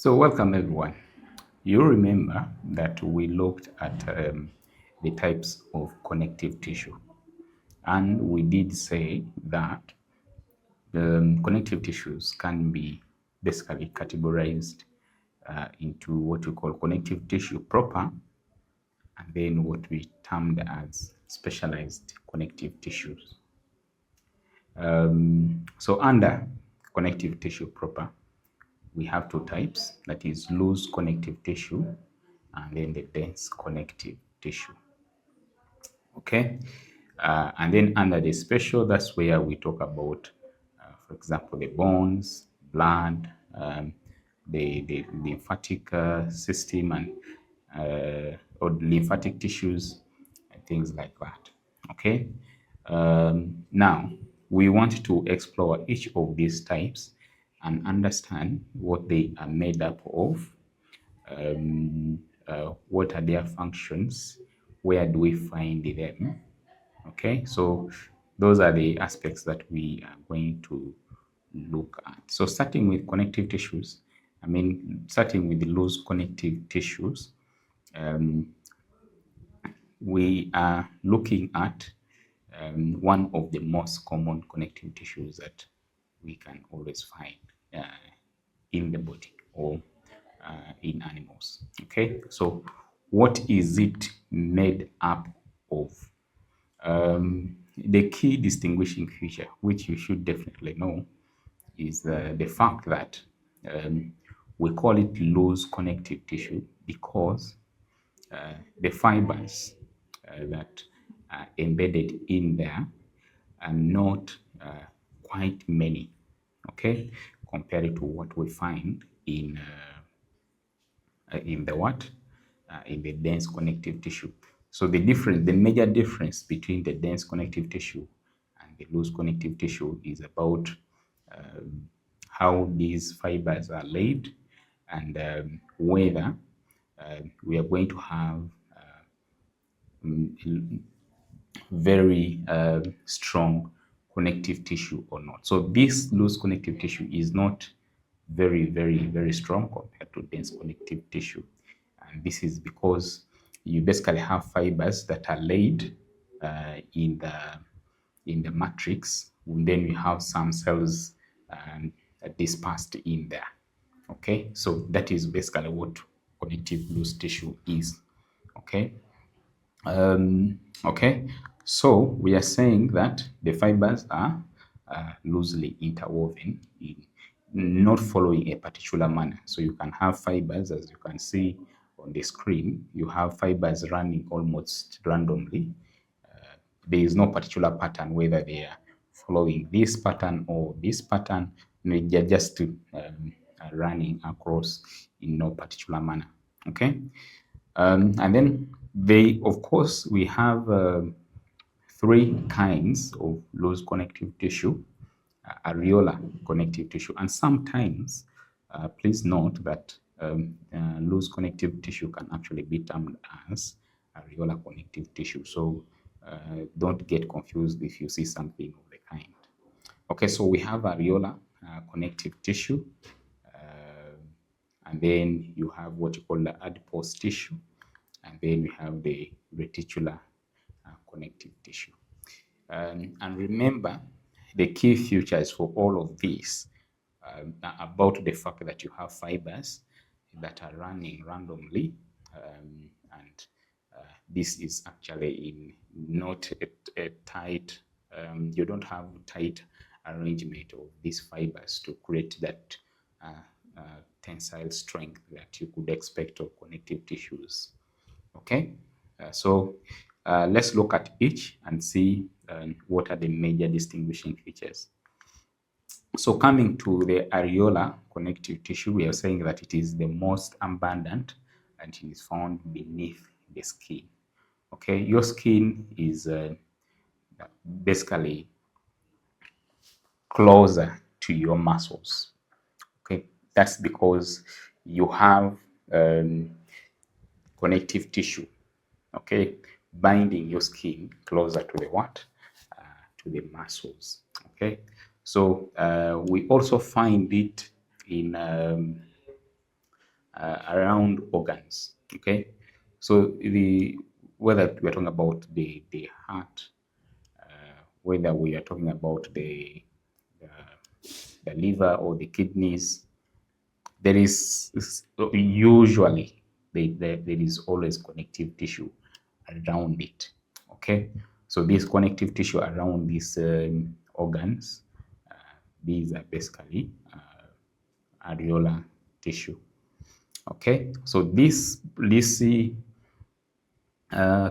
So welcome everyone. You remember that we looked at the types of connective tissue, and we did say that connective tissues can be basically categorized into what we call connective tissue proper, and then what we termed as specialized connective tissues. So under connective tissue proper, we have two types, that is loose connective tissue and then the dense connective tissue. Okay, and then under the special, that's where we talk about, for example, the bones, blood, the lymphatic system, and or lymphatic tissues, and things like that. Okay, now we want to explore each of these types and understand what they are made up of, what are their functions, where do we find them. Okay, so those are the aspects that we are going to look at. So starting with connective tissues, starting with the loose connective tissues, we are looking at one of the most common connective tissues that we can always find in the body or in animals. Okay, so what is it made up of? The key distinguishing feature, which you should definitely know, is the fact that we call it loose connective tissue because the fibers that are embedded in there are not quite many, okay, compared to what we find in the what? In the dense connective tissue. So the major difference between the dense connective tissue and the loose connective tissue is about how these fibers are laid and whether we are going to have very strong connective tissue or not. So this loose connective tissue is not very strong compared to dense connective tissue. And this is because you basically have fibers that are laid in the matrix, and then you have some cells dispersed in there. Okay, so that is basically what connective loose tissue is. Okay. Okay, so we are saying that the fibers are loosely interwoven, not following a particular manner. So you can have fibers, as you can see on the screen, you have fibers running almost randomly. There is no particular pattern, whether they are following this pattern or this pattern. They are just running across in no particular manner. Okay, and then of course, we have three kinds of loose connective tissue: areolar connective tissue, and sometimes, please note that loose connective tissue can actually be termed as areolar connective tissue. So don't get confused if you see something of the kind. Okay, so we have areolar connective tissue, and then you have what you call the adipose tissue, and then we have the reticular connective tissue. And remember, the key features for all of these are about the fact that you have fibers that are running randomly, and this is actually in not a tight, you don't have tight arrangement of these fibers to create that tensile strength that you could expect of connective tissues. Okay, so let's look at each and see what are the major distinguishing features. So coming to the areolar connective tissue, we are saying that it is the most abundant and it is found beneath the skin. Okay, your skin is basically closer to your muscles. Okay, that's because you have connective tissue, okay, binding your skin closer to the what? To the muscles. Okay, so we also find it in around organs. Okay, so whether we are talking about the heart, whether we are talking about the liver or the kidneys, there is usually there is always connective tissue around it. Okay, so this connective tissue around these organs, these are basically areolar tissue. Okay, so this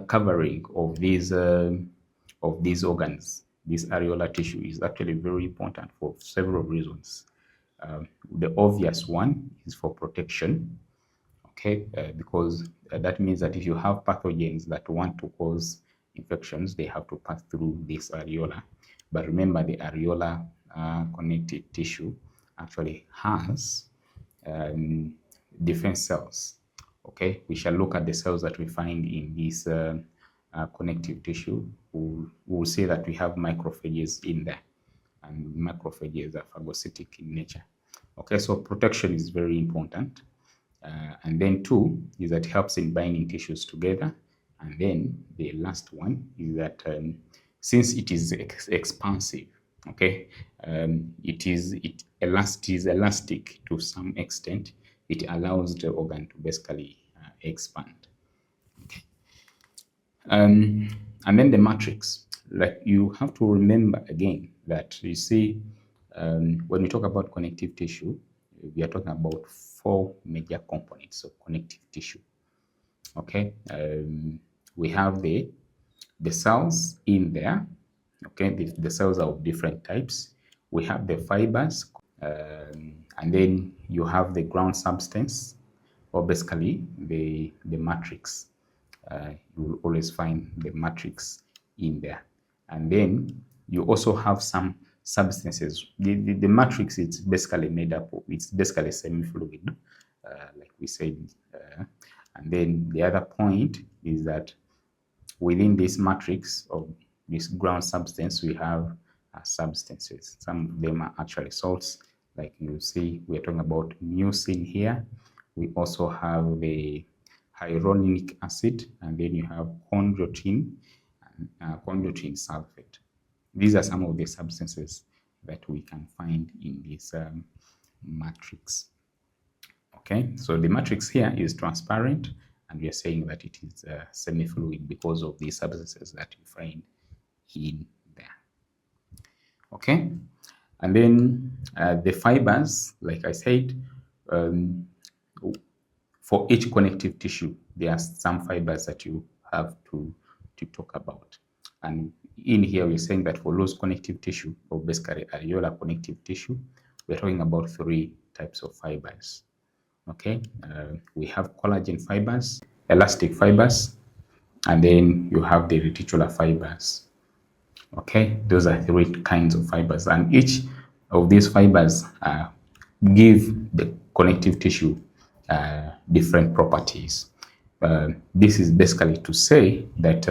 covering of these organs, this areolar tissue, is actually very important for several reasons. The obvious one is for protection. Okay, because that means that if you have pathogens that want to cause infections, they have to pass through this areola. But remember, the areolar connective tissue actually has different cells. Okay, we shall look at the cells that we find in this connective tissue. We'll say that we have macrophages in there, and macrophages are phagocytic in nature. Okay, so protection is very important. And then two is that it helps in binding tissues together. And then the last one is that since it is expansive, okay, it is elastic to some extent. It allows the organ to basically expand. Okay. And then the matrix, like you have to remember again that you see when we talk about connective tissue, we are talking about 4 major components of connective tissue. Okay, we have the cells in there. Okay, the cells are of different types. We have the fibers, and then you have the ground substance, or basically the matrix. You will always find the matrix in there, and then you also have some substances. The matrix is basically made up of, it's basically semi-fluid, like we said, and then the other point is that within this matrix of this ground substance, we have substances. Some of them are actually salts, like you see, we're talking about mucin here. We also have the hyaluronic acid, and then you have chondroitin and chondroitin sulfate. These are some of the substances that we can find in this matrix. Okay, so the matrix here is transparent, and we are saying that it is semi-fluid because of these substances that you find in there. Okay, and then the fibers, like I said, for each connective tissue, there are some fibers that you have to talk about. And in here, we're saying that for loose connective tissue, or basically areolar connective tissue, we're talking about 3 types of fibers. Okay, we have collagen fibers, elastic fibers, and then you have the reticular fibers. Okay, those are 3 kinds of fibers, and each of these fibers give the connective tissue different properties. This is basically to say that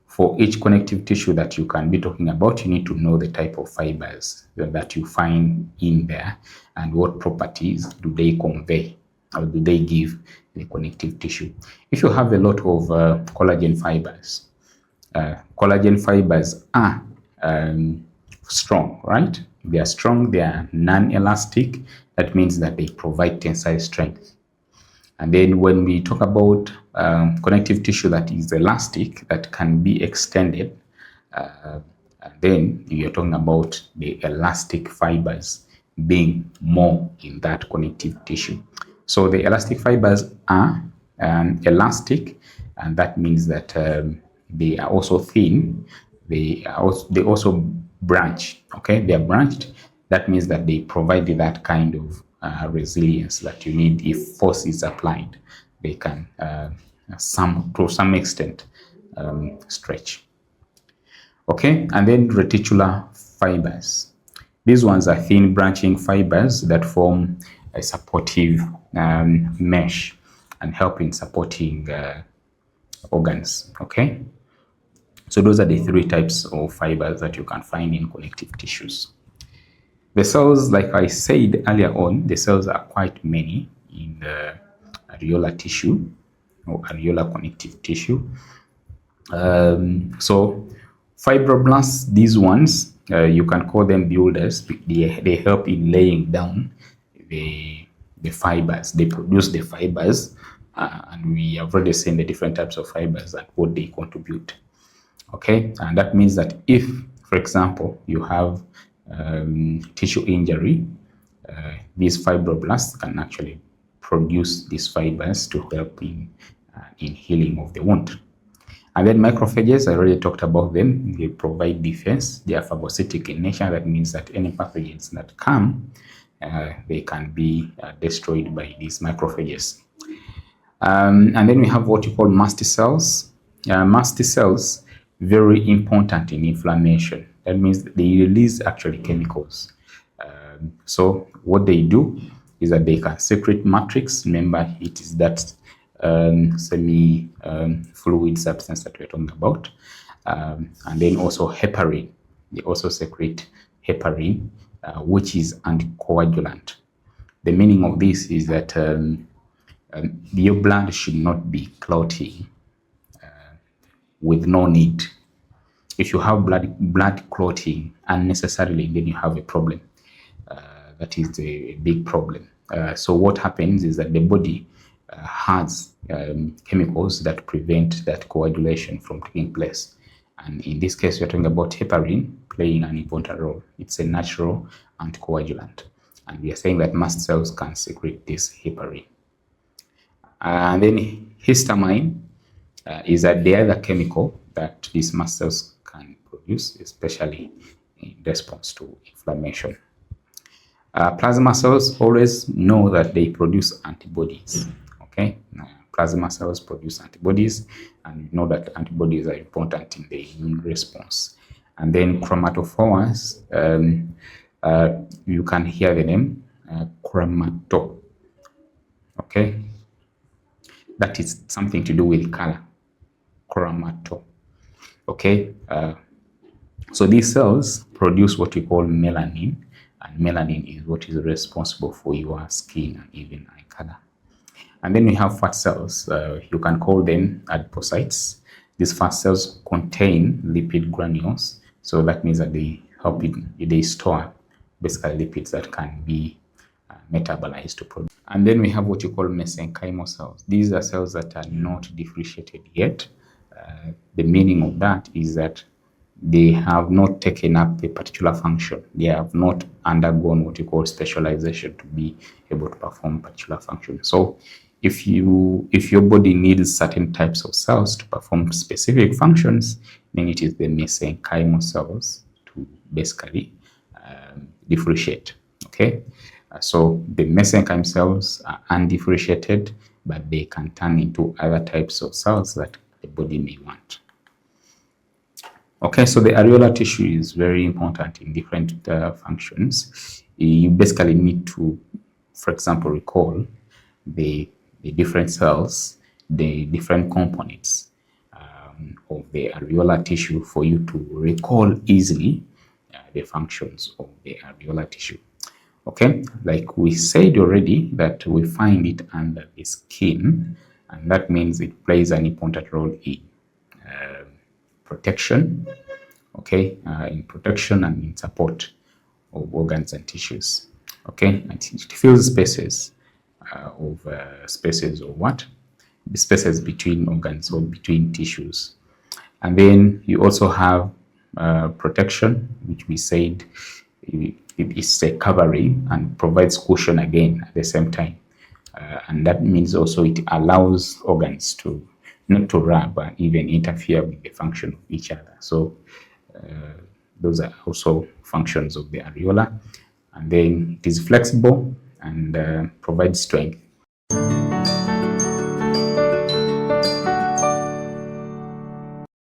for each connective tissue that you can be talking about, you need to know the type of fibers that you find in there and what properties do they convey or do they give the connective tissue. If you have a lot of collagen fibers are strong, right? They are strong, they are non-elastic. That means that they provide tensile strength. And then when we talk about connective tissue that is elastic, that can be extended, then you're talking about the elastic fibers being more in that connective tissue. So the elastic fibers are elastic, and that means that they are also thin. They also branch. Okay, they are branched. That means that they provide that kind of resilience that you need if force is applied. They can, to some extent, stretch. Okay, and then reticular fibers. These ones are thin branching fibers that form a supportive mesh and help in supporting organs. Okay, so those are the 3 types of fibers that you can find in connective tissues. The cells, like I said earlier on, the cells are quite many in areolar tissue or areolar connective tissue. So fibroblasts, these ones, you can call them builders. They help in laying down the fibers. They produce the fibers, and we have already seen the different types of fibers and what they contribute. Okay, and that means that if, for example, you have tissue injury, these fibroblasts can actually produce these fibers to help in healing of the wound. And then macrophages, I already talked about them. They provide defense. They are phagocytic in nature. That means that any pathogens that come, they can be destroyed by these macrophages. And then we have what you call mast cells. Mast cells, very important in inflammation. That means they release actually chemicals. So what they do is that they can secrete matrix. Remember, it is that semi-fluid substance that we're talking about. And then also heparin. They also secrete heparin, which is anticoagulant. The meaning of this is that your blood should not be clotting with no need. If you have blood clotting unnecessarily, then you have a problem. That is a big problem. So what happens is that the body has chemicals that prevent that coagulation from taking place. And in this case, we're talking about heparin playing an important role. It's a natural anticoagulant. And we are saying that mast cells can secrete this heparin. And then histamine is the other chemical that these mast cells can produce, especially in response to inflammation. Plasma cells always know that they produce antibodies. Okay, plasma cells produce antibodies, and you know that antibodies are important in the immune response. And then chromatophores, you can hear the name chromato. Okay, that is something to do with color. Chromato. Okay, so these cells produce what we call melanin, and melanin is what is responsible for your skin and even eye color. And then we have fat cells. You can call them adipocytes. These fat cells contain lipid granules, so that means that they help they store basically lipids that can be metabolized to produce. And then we have what you call mesenchymal cells. These are cells that are not differentiated yet. The meaning of that is that they have not taken up a particular function. They have not undergone what you call specialization to be able to perform particular function. So if your body needs certain types of cells to perform specific functions, then it is the mesenchymal cells to basically differentiate. Okay, so the mesenchymal cells are undifferentiated, but they can turn into other types of cells that the body may want. Okay, so the areolar tissue is very important in different functions. You basically need to, for example, recall the different cells, the different components of the areolar tissue for you to recall easily the functions of the areolar tissue. Okay, like we said already, that we find it under the skin, and that means it plays an important role in protection, okay, in protection and in support of organs and tissues. Okay, and it fills spaces spaces of what? The spaces between organs or between tissues. And then you also have protection, which we said it is a covering and provides cushion again at the same time. And that means also it allows organs to not to rub and even interfere with the function of each other. So those are also functions of the areola. And then it is flexible and provides strength